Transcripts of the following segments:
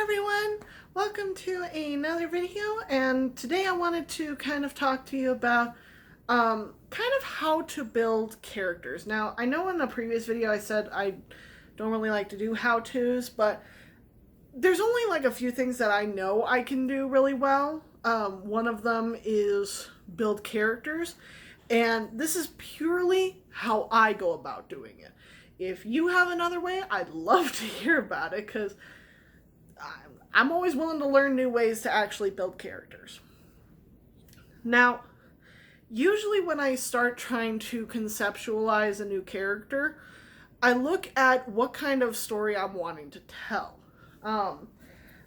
Hi everyone! Welcome to another video, and today I wanted to kind of talk to you about kind of how to build characters. Now, I know in a previous video I said I don't really like to do how-tos, but there's only like a few things that I know I can do really well. One of them is build characters, and this is purely how I go about doing it. If you have another way, I'd love to hear about it, because I'm always willing to learn new ways to actually build characters. Now, usually when I start trying to conceptualize a new character, I look at what kind of story I'm wanting to tell. I'm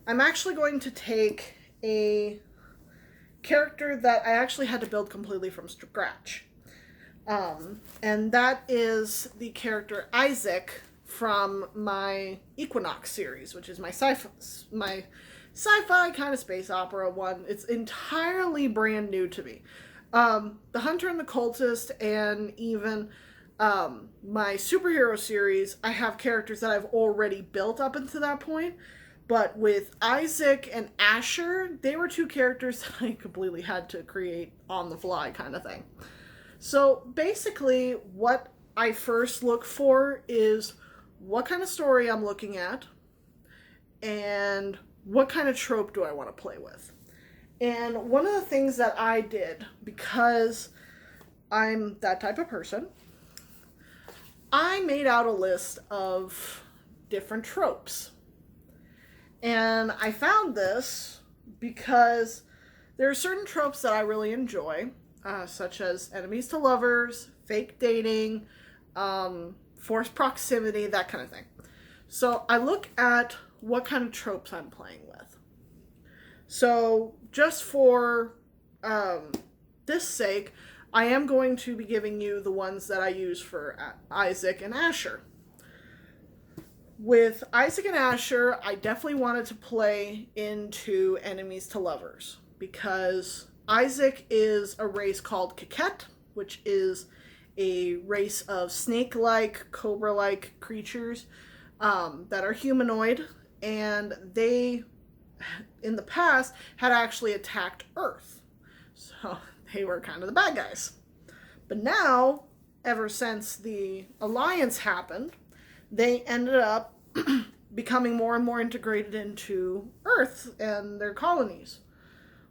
actually going to take a character that I actually had to build completely from scratch. And that is the character Isaac from my Equinox series, which is my sci-fi kind of space opera one. It's entirely brand new to me. The Hunter and the Cultist, and even my superhero series, I have characters that I've already built up until that point. But with Isaac and Asher, they were two characters that I completely had to create on the fly kind of thing. So basically, what I first look for is what kind of story I'm looking at, and what kind of trope do I want to play with. And one of the things that I did, because I'm that type of person, I made out a list of different tropes. And I found this because there are certain tropes that I really enjoy, such as enemies to lovers, fake dating, forced proximity, that kind of thing. So I look at what kind of tropes I'm playing with. So just for this sake, I am going to be giving you the ones that I use for Isaac and Asher. With Isaac and Asher, I definitely wanted to play into enemies to lovers, because Isaac is a race called Keket, which is a race of snake-like, cobra-like creatures that are humanoid, and they, in the past, had actually attacked Earth. So they were kind of the bad guys. But now, ever since the Alliance happened, they ended up becoming more and more integrated into Earth and their colonies.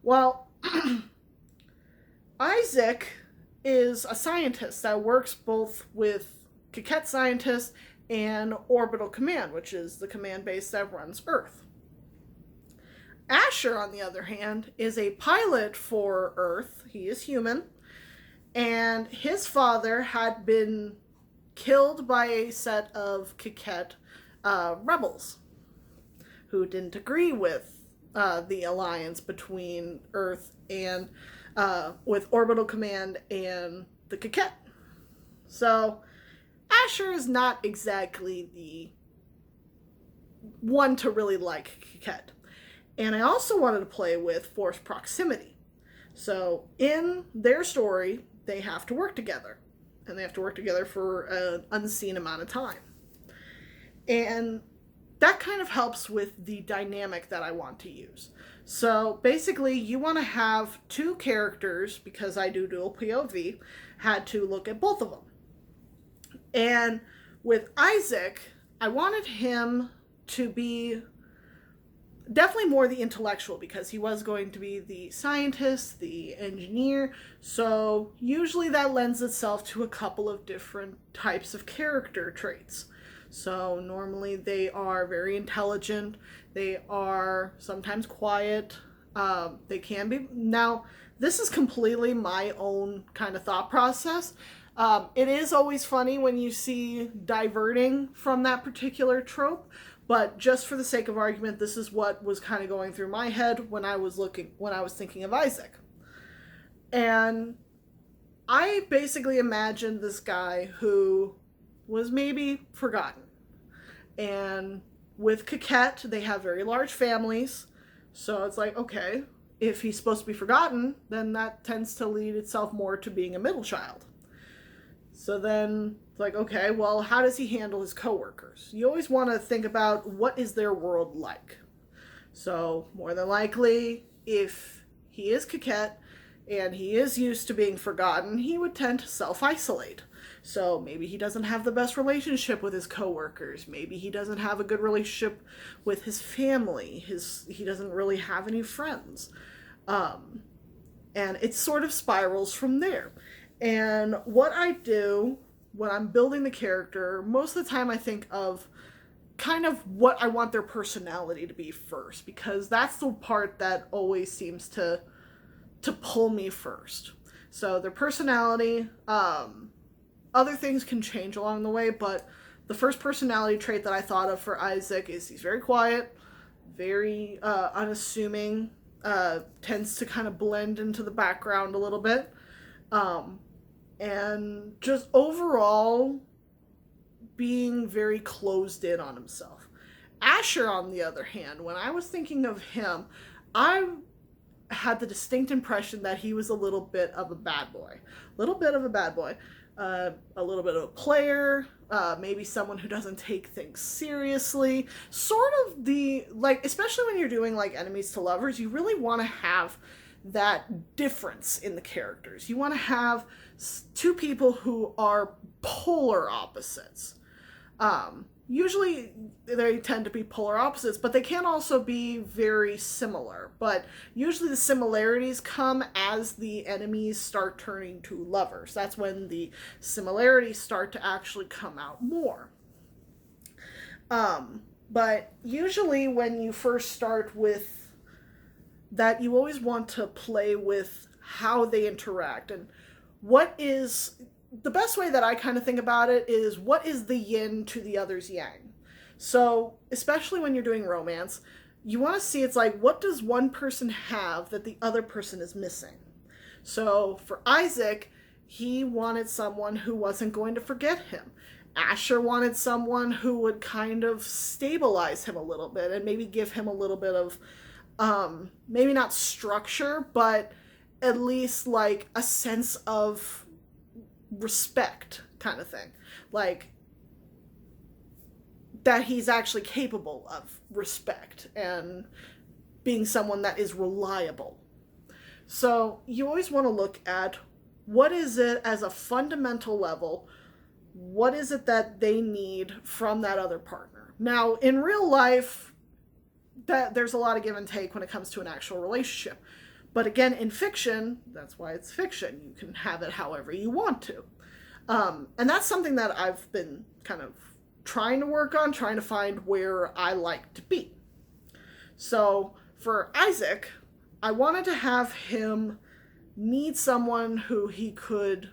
Well, Isaac is a scientist that works both with Keket scientists and Orbital Command, which is the command base that runs Earth. Asher, on the other hand, is a pilot for Earth. He is human, and his father had been killed by a set of Keket rebels who didn't agree with the alliance between Earth and with Orbital Command and the Keket. So Asher is not exactly the one to really like Keket. And I also wanted to play with forced proximity. So in their story, they have to work together. And they have to work together for an unseen amount of time. And that kind of helps with the dynamic that I want to use. So basically, you want to have two characters, because I do dual POV, had to look at both of them. And with Isaac, I wanted him to be definitely more the intellectual, because he was going to be the scientist, the engineer. So usually that lends itself to a couple of different types of character traits. So normally they are very intelligent. They are sometimes quiet. They can be. Now, this is completely my own kind of thought process. It is always funny when you see diverting from that particular trope, but just for the sake of argument, this is what was kind of going through my head when I was thinking of Isaac. And I basically imagined this guy who was maybe forgotten. And with Keket, they have very large families. So it's like, okay, if he's supposed to be forgotten, then that tends to lead itself more to being a middle child. So then it's like, okay, well, how does he handle his coworkers? You always want to think about what is their world like. So more than likely, if he is coquette and he is used to being forgotten, he would tend to self-isolate. So maybe he doesn't have the best relationship with his coworkers. Maybe he doesn't have a good relationship with his family. He doesn't really have any friends. And it sort of spirals from there. And what I do when I'm building the character, most of the time I think of kind of what I want their personality to be first, because that's the part that always seems to pull me first. So their personality, other things can change along the way, but the first personality trait that I thought of for Isaac is he's very quiet, very unassuming, tends to kind of blend into the background a little bit, and just overall being very closed in on himself. Asher, on the other hand, when I was thinking of him, I had the distinct impression that he was a little bit of a bad boy. A little bit of a bad boy. A little bit of a player, maybe someone who doesn't take things seriously. Sort of especially when you're doing like enemies to lovers, you really want to have that difference in the characters. You want to have two people who are polar opposites. Usually they tend to be polar opposites, but they can also be very similar. But usually the similarities come as the enemies start turning to lovers. That's when the similarities start to actually come out more. But usually when you first start with that, you always want to play with how they interact. And what is the best way that I kind of think about it is, what is the yin to the other's yang? So, especially when you're doing romance, you want to see it's like, what does one person have that the other person is missing? So, for Isaac, he wanted someone who wasn't going to forget him. Asher wanted someone who would kind of stabilize him a little bit and maybe give him a little bit of, maybe not structure, but at least like a sense of respect kind of thing. Like, that he's actually capable of respect and being someone that is reliable. So you always want to look at, what is it as a fundamental level, what is it that they need from that other partner. Now, in real life, that there's a lot of give and take when it comes to an actual relationship. But again, in fiction, that's why it's fiction. You can have it however you want to. And that's something that I've been kind of trying to work on, trying to find where I like to be. So for Isaac, I wanted to have him need someone who he could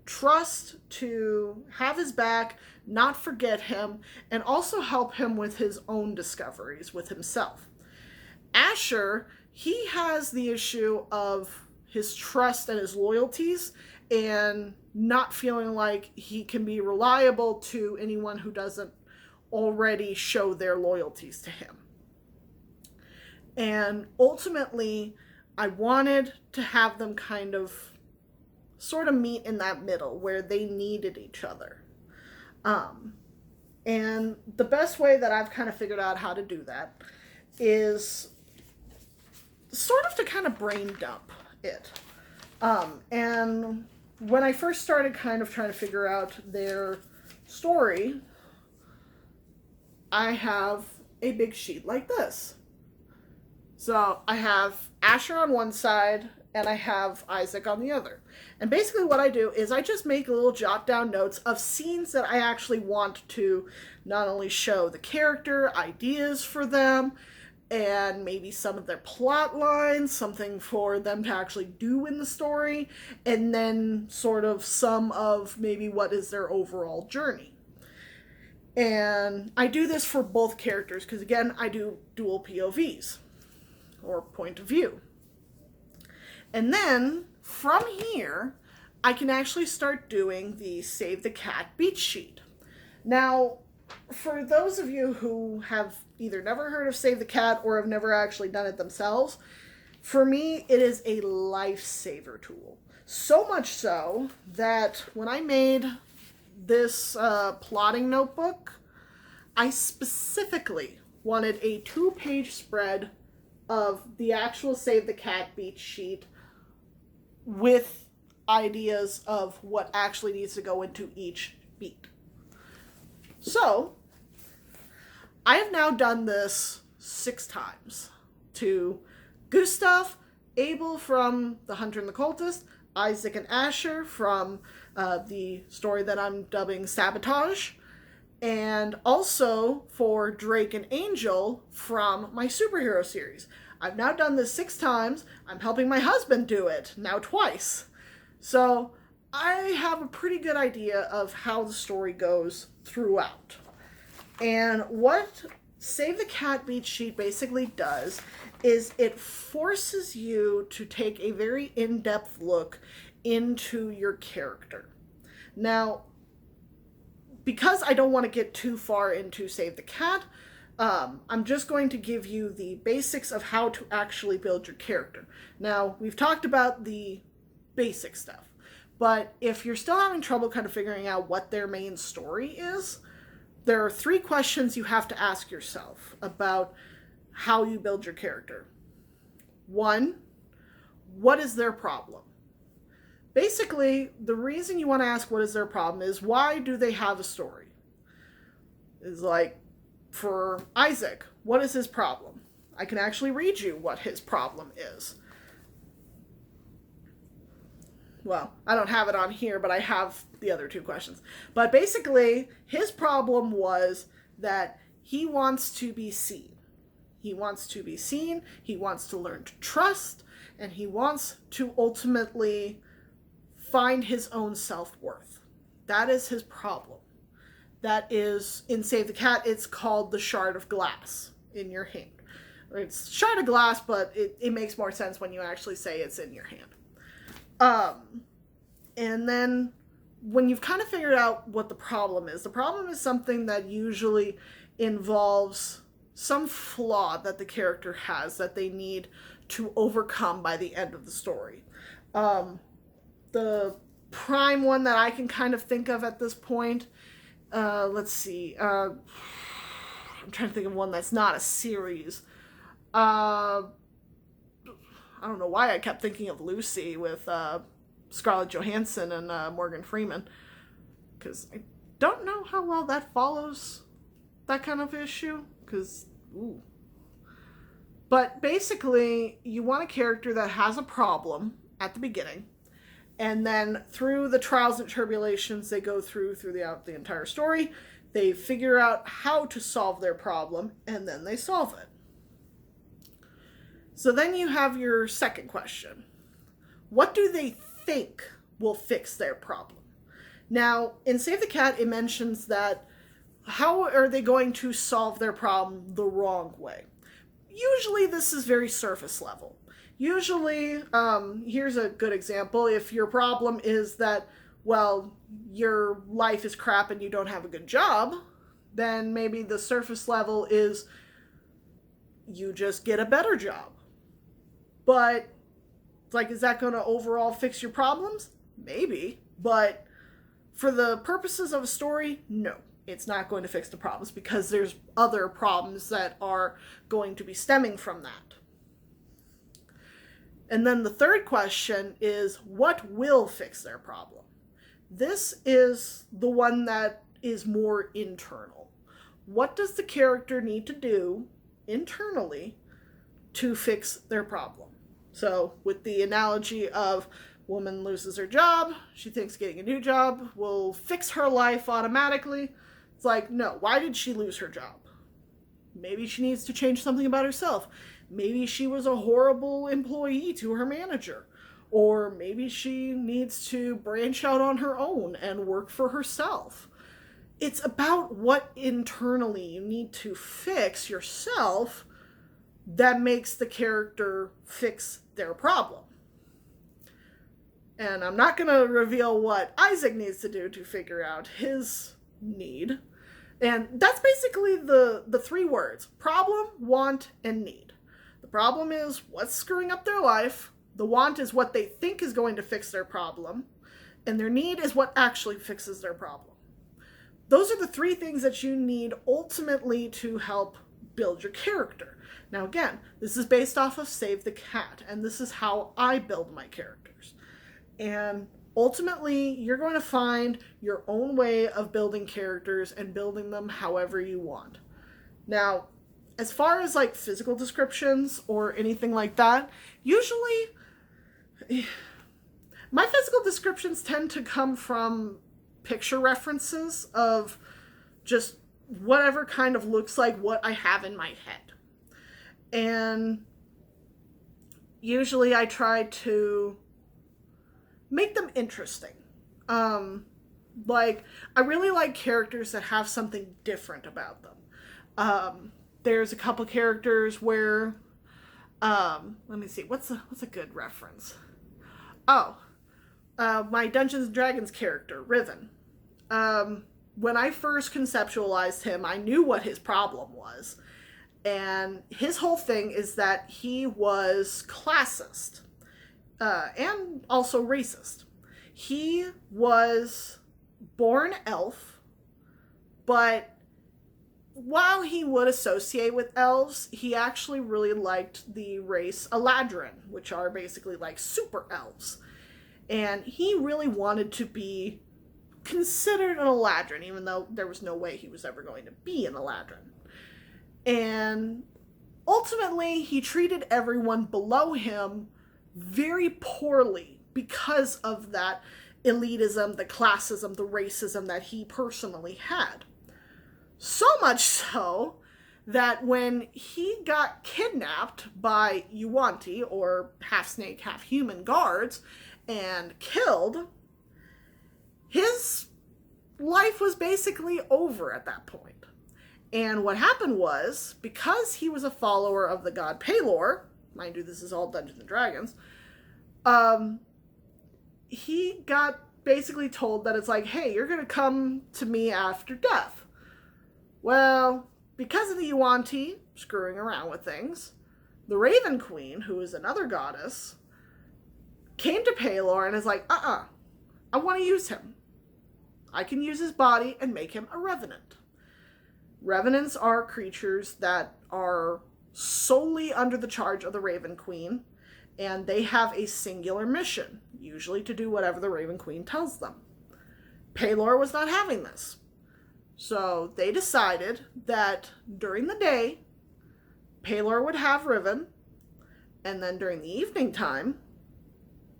trust to have his back, not forget him, and also help him with his own discoveries with himself. Asher, he has the issue of his trust and his loyalties and not feeling like he can be reliable to anyone who doesn't already show their loyalties to him. And ultimately, I wanted to have them kind of sort of meet in that middle where they needed each other. And the best way that I've kind of figured out how to do that is sort of to kind of brain dump it. And when I first started kind of trying to figure out their story, I have a big sheet like this. So I have Asher on one side and I have Isaac on the other. And basically what I do is I just make little jot down notes of scenes that I actually want to not only show the character, ideas for them, and maybe some of their plot lines, something for them to actually do in the story, and then sort of some of maybe what is their overall journey. And I do this for both characters because, again, I do dual POVs, or point of view. And then, from here, I can actually start doing the Save the Cat beat sheet. Now, for those of you who have either never heard of Save the Cat or have never actually done it themselves, for me, it is a lifesaver tool. So much so that when I made this plotting notebook, I specifically wanted a 2-page spread of the actual Save the Cat beat sheet with ideas of what actually needs to go into each beat. So, I have now done this 6 times to Gustav, Abel from The Hunter and the Cultist, Isaac and Asher from the story that I'm dubbing Sabotage, and also for Drake and Angel from my superhero series. I've now done this 6 times. I'm helping my husband do it, now twice. So I have a pretty good idea of how the story goes throughout. And what Save the Cat beat sheet basically does is it forces you to take a very in-depth look into your character. Now, because I don't want to get too far into Save the Cat, I'm just going to give you the basics of how to actually build your character. Now, we've talked about the basic stuff, but if you're still having trouble kind of figuring out what their main story is, there are 3 questions you have to ask yourself about how you build your character. 1, what is their problem? Basically, the reason you want to ask what is their problem is, why do they have a story? It's like, for Isaac, what is his problem? I can actually read you what his problem is. Well, I don't have it on here, but I have the other 2 questions. But basically, his problem was that he wants to be seen. He wants to be seen, he wants to learn to trust, and he wants to ultimately find his own self-worth. That is his problem. That is, in Save the Cat, it's called the shard of glass in your hand. It's shard of glass, but it makes more sense when you actually say it's in your hand. And then when you've kind of figured out what the problem is something that usually involves some flaw that the character has that they need to overcome by the end of the story. The prime one that I can kind of think of at this point, let's see, I'm trying to think of one that's not a series. I don't know why I kept thinking of Lucy with Scarlett Johansson and Morgan Freeman, because I don't know how well that follows that kind of issue, because, ooh. But basically, you want a character that has a problem at the beginning, and then through the trials and tribulations they go throughout the entire story, they figure out how to solve their problem, and then they solve it. So then you have your second question. What do they think will fix their problem? Now, in Save the Cat, it mentions that how are they going to solve their problem the wrong way? Usually this is very surface level. Usually, here's a good example. If your problem is that, well, your life is crap and you don't have a good job, then maybe the surface level is you just get a better job. But, like, is that going to overall fix your problems? Maybe. But for the purposes of a story, no. It's not going to fix the problems because there's other problems that are going to be stemming from that. And then the third question is, what will fix their problem? This is the one that is more internal. What does the character need to do internally to fix their problem? So with the analogy of woman loses her job, she thinks getting a new job will fix her life automatically. It's like, no, why did she lose her job? Maybe she needs to change something about herself. Maybe she was a horrible employee to her manager. Or maybe she needs to branch out on her own and work for herself. It's about what internally you need to fix yourself that makes the character fix their problem. And I'm not going to reveal what Isaac needs to do to figure out his need. And that's basically the 3 words: problem, want, and need. The problem is what's screwing up their life. The want is what they think is going to fix their problem. And their need is what actually fixes their problem. Those are the 3 things that you need ultimately to help build your character. Now again, this is based off of Save the Cat, and this is how I build my characters. And ultimately, you're going to find your own way of building characters and building them however you want. Now, as far as like physical descriptions or anything like that, usually my physical descriptions tend to come from picture references of just whatever kind of looks like what I have in my head. And usually I try to make them interesting. Like, I really like characters that have something different about them. There's a couple characters where, let me see, what's a good reference? My Dungeons and Dragons character, Riven. When I first conceptualized him, I knew what his problem was. And his whole thing is that he was classist, and also racist. He was born elf, but while he would associate with elves, he actually really liked the race Eladrin, which are basically like super elves. And he really wanted to be considered an Eladrin, even though there was no way he was ever going to be an Eladrin. And ultimately, he treated everyone below him very poorly because of that elitism, the classism, the racism that he personally had. So much so that when he got kidnapped by Yuan-ti, or half-snake, half-human guards, and killed, his life was basically over at that point. And what happened was, because he was a follower of the god Pelor, mind you, this is all Dungeons and Dragons, he got basically told that it's like, hey, you're going to come to me after death. Well, because of the Yuan-ti screwing around with things, the Raven Queen, who is another goddess, came to Pelor and is like, I want to use him. I can use his body and make him a revenant. Revenants are creatures that are solely under the charge of the Raven Queen, and they have a singular mission, usually to do whatever the Raven Queen tells them. Pelor was not having this. So they decided that during the day, Pelor would have Riven, and then during the evening time,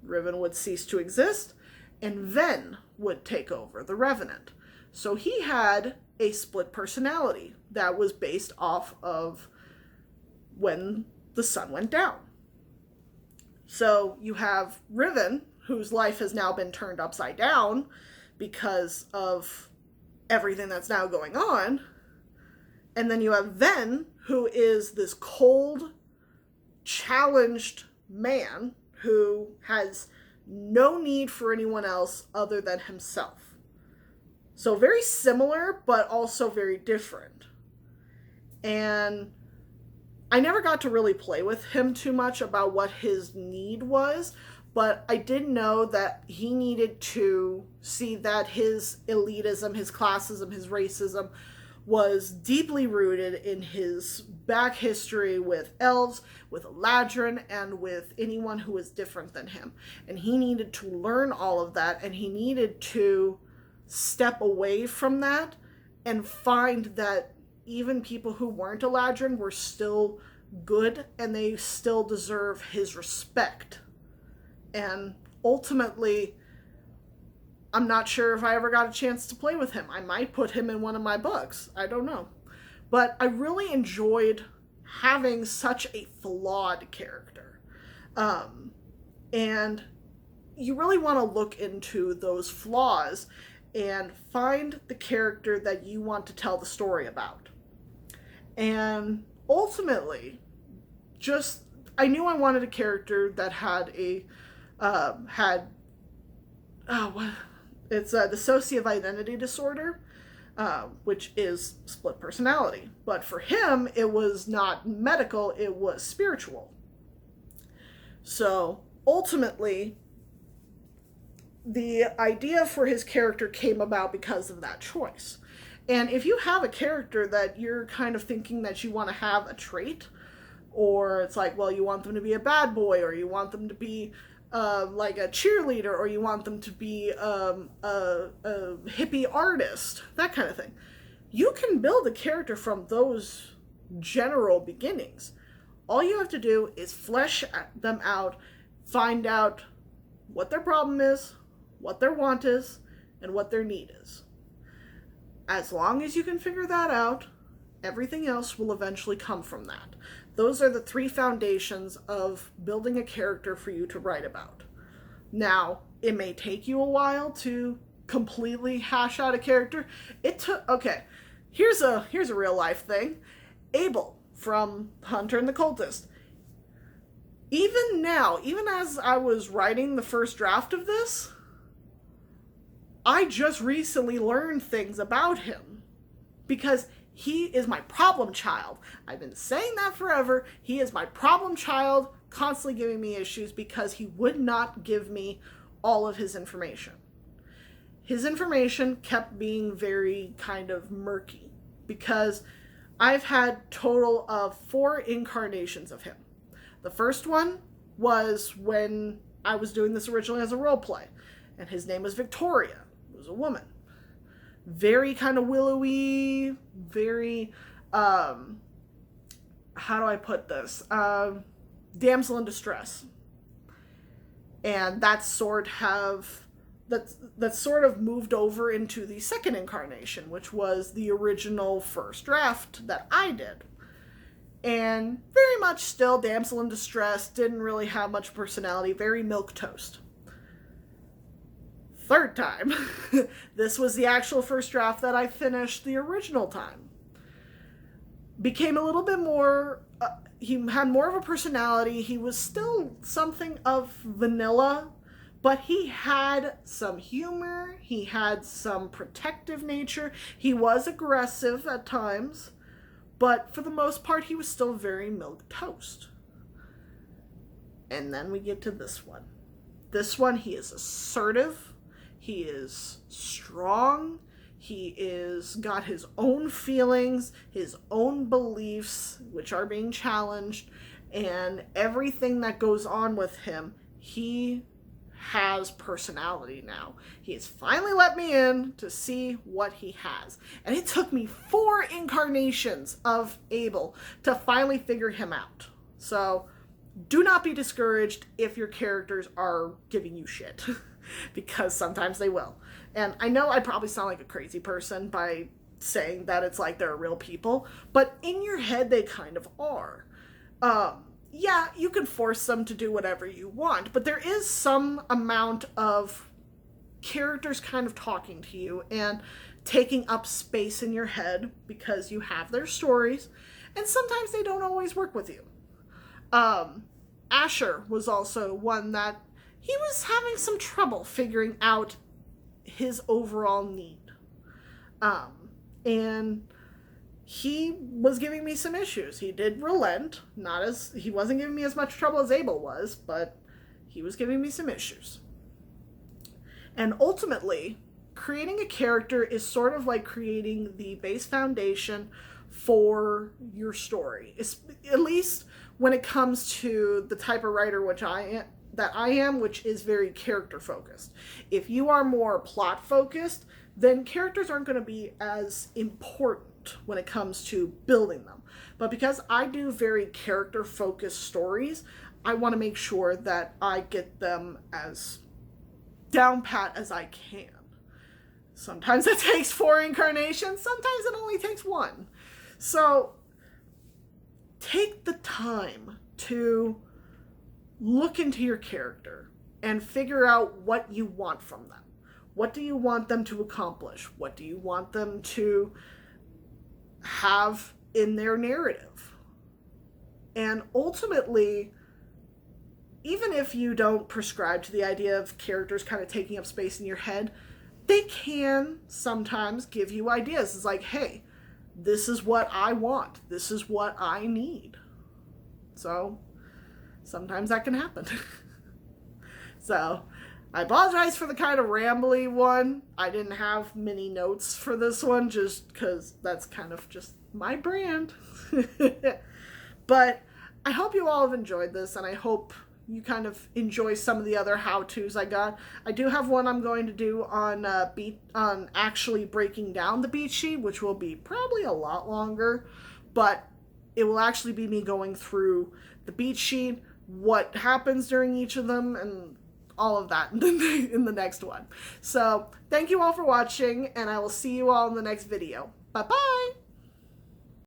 Riven would cease to exist, and Ven would take over, the Revenant. So he had a split personality that was based off of when the sun went down. So you have Riven, whose life has now been turned upside down because of everything that's now going on. And then you have Ven, who is this cold, challenged man who has no need for anyone else other than himself. So very similar, but also very different. And I never got to really play with him too much about what his need was, but I did know that he needed to see that his elitism, his classism, his racism was deeply rooted in his back history with elves, with Eladrin, and with anyone who was different than him. And he needed to learn all of that, and he needed to step away from that and find that even people who weren't Eladrin were still good and they still deserve his respect. And ultimately, I'm not sure if I ever got a chance to play with him. I might put him in one of my books. I don't know. But I really enjoyed having such a flawed character. And you really want to look into those flaws and find the character that you want to tell the story about. And ultimately, I knew I wanted a character that had dissociative identity disorder, which is split personality. But for him, it was not medical, it was spiritual. So ultimately, the idea for his character came about because of that choice. And if you have a character that you're kind of thinking that you want to have a trait, or it's like, well, you want them to be a bad boy, or you want them to be like a cheerleader, or you want them to be a hippie artist, that kind of thing. You can build a character from those general beginnings. All you have to do is flesh them out, find out what their problem is, what their want is, and what their need is. As long as you can figure that out, everything else will eventually come from that. Those are the 3 foundations of building a character for you to write about. Now, it may take you a while to completely hash out a character. Okay, here's a real life thing. Abel from Hunter and the Cultist. Even now, even as I was writing the first draft of this, I just recently learned things about him. Because he is my problem child. I've been saying that forever. He is my problem child, constantly giving me issues because he would not give me all of his information. His information kept being very kind of murky because I've had total of 4 incarnations of him. The first one was when I was doing this originally as a role play, and his name was Victoria. It was a woman. Very kind of willowy, very, how do I put this? Damsel in distress. And that sort of moved over into the second incarnation, which was the original first draft that I did. And very much still damsel in distress, didn't really have much personality, very milquetoast. Third time. This was the actual first draft that I finished the original time. Became a little bit more, he had more of a personality. He was still something of vanilla, but he had some humor. He had some protective nature. He was aggressive at times, but for the most part, he was still very milquetoast. And then we get to this one. This one, he is assertive. He is strong. He is got his own feelings, his own beliefs, which are being challenged, and everything that goes on with him. He has personality now. He has finally let me in to see what he has. And it took me 4 incarnations of Abel to finally figure him out. So do not be discouraged if your characters are giving you shit. Because sometimes they will. And I know I probably sound like a crazy person by saying that it's like they're real people, but in your head they kind of are. Yeah, you can force them to do whatever you want, but there is some amount of characters kind of talking to you and taking up space in your head because you have their stories, and sometimes they don't always work with you. Asher was also one that he was having some trouble figuring out his overall need. And he was giving me some issues. He did relent. He wasn't giving me as much trouble as Abel was, but he was giving me some issues. And ultimately, creating a character is sort of like creating the base foundation for your story. At least when it comes to the type of writer which I am, which is very character focused. If you are more plot focused, then characters aren't going to be as important when it comes to building them. But because I do very character focused stories, I want to make sure that I get them as down pat as I can. Sometimes it takes 4 incarnations, sometimes it only takes 1. So take the time to look into your character and figure out what you want from them. What do you want them to accomplish? What do you want them to have in their narrative? And ultimately, even if you don't prescribe to the idea of characters kind of taking up space in your head, they can sometimes give you ideas. It's like, hey, this is what I want. This is what I need. So sometimes that can happen. So I apologize for the kind of rambly one. I didn't have many notes for this one just because that's kind of just my brand. But I hope you all have enjoyed this, and I hope you kind of enjoy some of the other how-tos I got. I do have one I'm going to do on on actually breaking down the beat sheet, which will be probably a lot longer, but it will actually be me going through the beat sheet, what happens during each of them, and all of that in the next one. So thank you all for watching, and I will see you all in the next video. Bye bye.